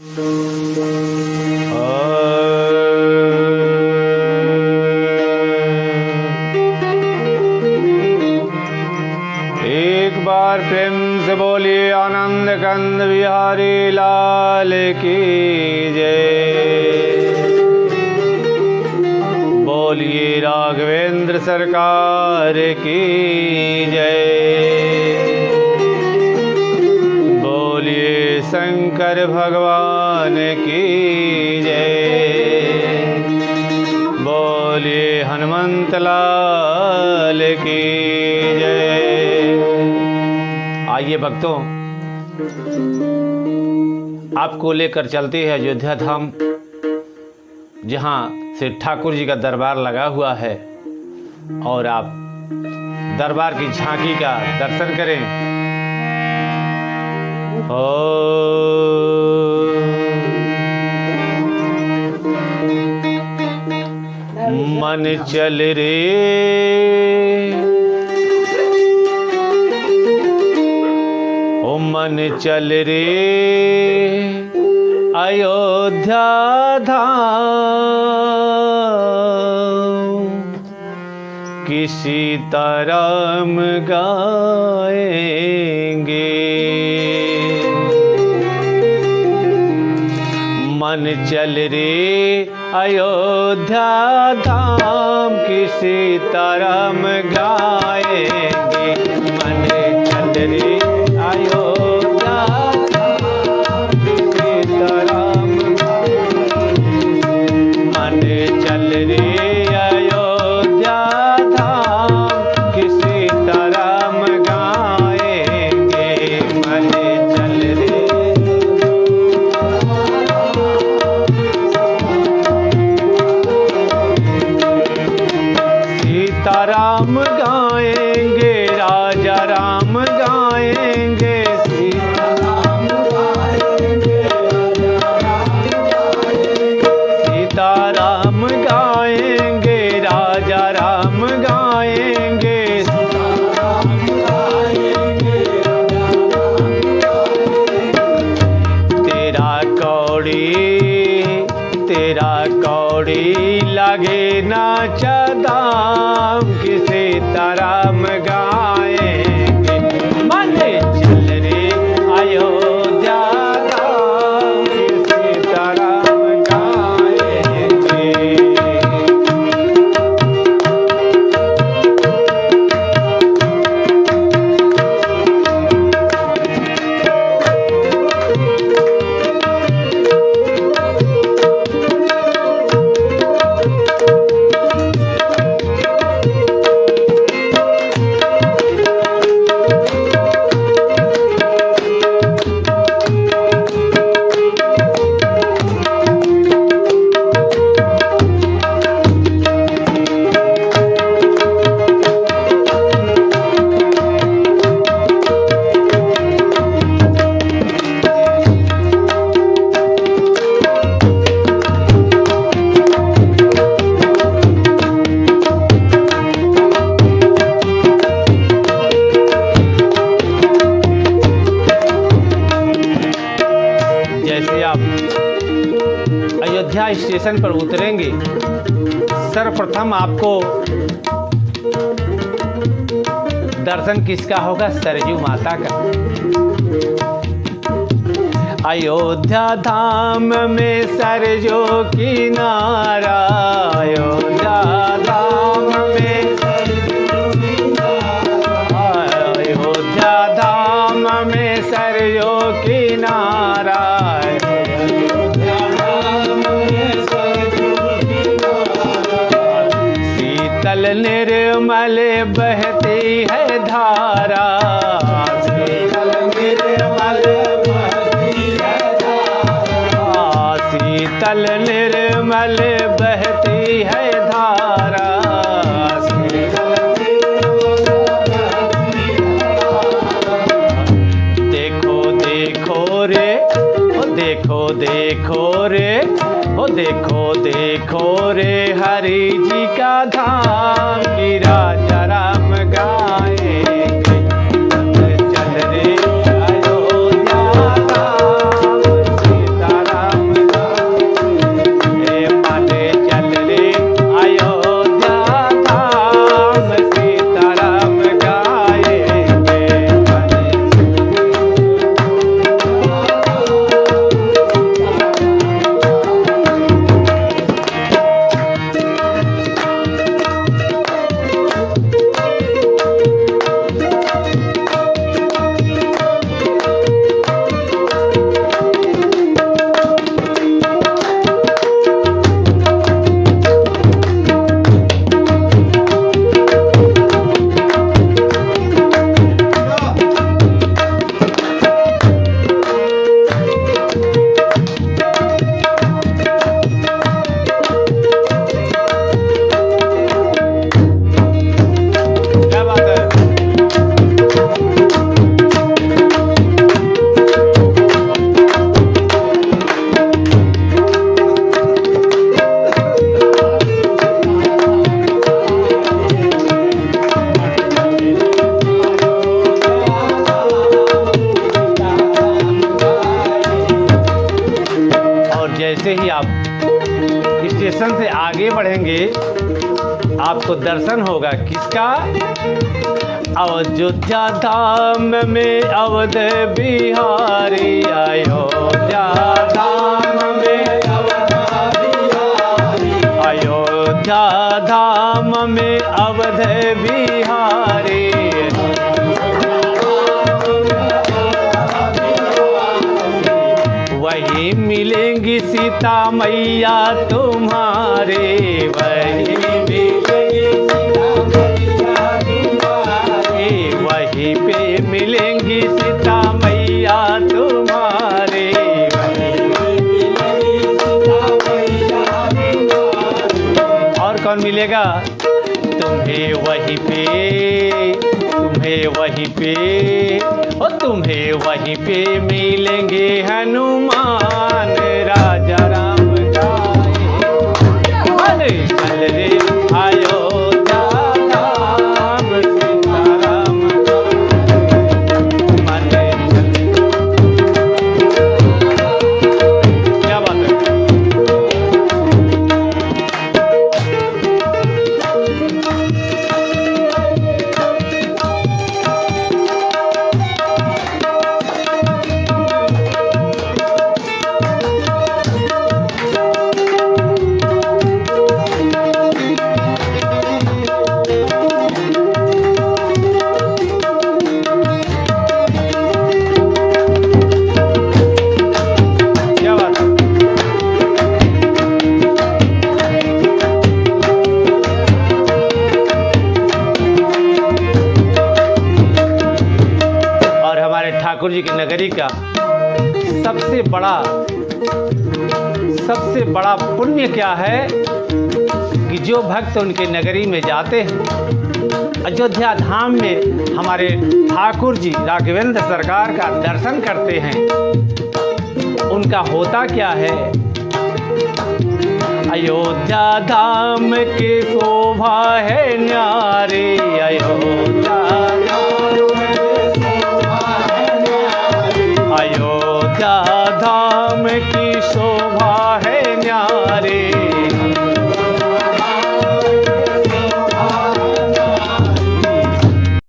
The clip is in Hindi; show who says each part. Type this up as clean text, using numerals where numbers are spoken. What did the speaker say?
Speaker 1: एक बार प्रेम से बोलिए आनंद कंद बिहारी लाल की जय। बोलिए राघवेंद्र सरकार की जय। बोलिए शंकर भगवान की जय। बोलिए हनुमंत लाल की जय। आइए भक्तों, आपको लेकर चलते हैं अयोध्या धाम, जहां श्री ठाकुर जी का दरबार लगा हुआ है और आप दरबार की झांकी का दर्शन करें। मन चल रे ओ मन चल रे अयोध्या धाम, किसी तरम गाएंगे। मन चल रे अयोध्या धाम, किसी तरम गाएंगे। मन चल रे अयोध्या धाम, किसी तरम गाएंगे। मन चल रे अयोध्या धाम, किसी तरम गाएंगे। मन चल रे सीताराम गाएंगे, राजा राम गाएंगे। सीताराम गाएंगे, सीताराम गाएंगे, राजा राम गाएंगे। तेरा कौड़ी लगे नाचा दाम, किसी तरम गाएंगे। मन चल रे अयोध्या धाम, किसी तरम गाएंगे। अयोध्या स्टेशन पर उतरेंगे, सर्वप्रथम आपको दर्शन किसका होगा? सरयू माता का। अयोध्या धाम में सरयू किनारा, अयोध्या धाम में अयोध्या धाम में सरयू किनारा। शीतल निर्मल बहती है धारा, शीतल निर्मल बहती है धारा। शीतल निर्मल बहती है धारा। देखो देखो रे ओ देखो देखो रे ओ देखो देखो रे हरि जी का धाम, की राजा राम गाएंगे। चल रे अयोध्या धाम, सीताराम जैसे ही आप स्टेशन से आगे बढ़ेंगे आपको दर्शन होगा किसका? अयोध्या धाम में अवध बिहारी, अयोध्या धाम में अवध बिहारी, अयोध्या धाम में अवध बिहारी। वही मिलेंगी सीता मैया तुम्हारे, वही मिलेंगी सीता मैया तुम्हारे, वहीं पे मिलेंगी सीता मैया तुम्हारे, वहीं पे मिलेंगी सीता मैया तुम्हारे। और कौन मिलेगा? तुम्हें वहीं पे, तुम्हें वहीं पे, ओ तुम्हें वहीं पे मिलेंगे हनुमान राजा राम जाए, चल रे अयोध्या धाम सीताराम माने क्या बात है। ठाकुर जी की नगरी का सबसे बड़ा पुण्य क्या है कि जो भक्त उनके नगरी में जाते हैं, अयोध्या धाम में हमारे ठाकुर जी राघवेंद्र सरकार का दर्शन करते हैं, उनका होता क्या है? अयोध्या धाम की शोभा है न्यारी, अयोध्या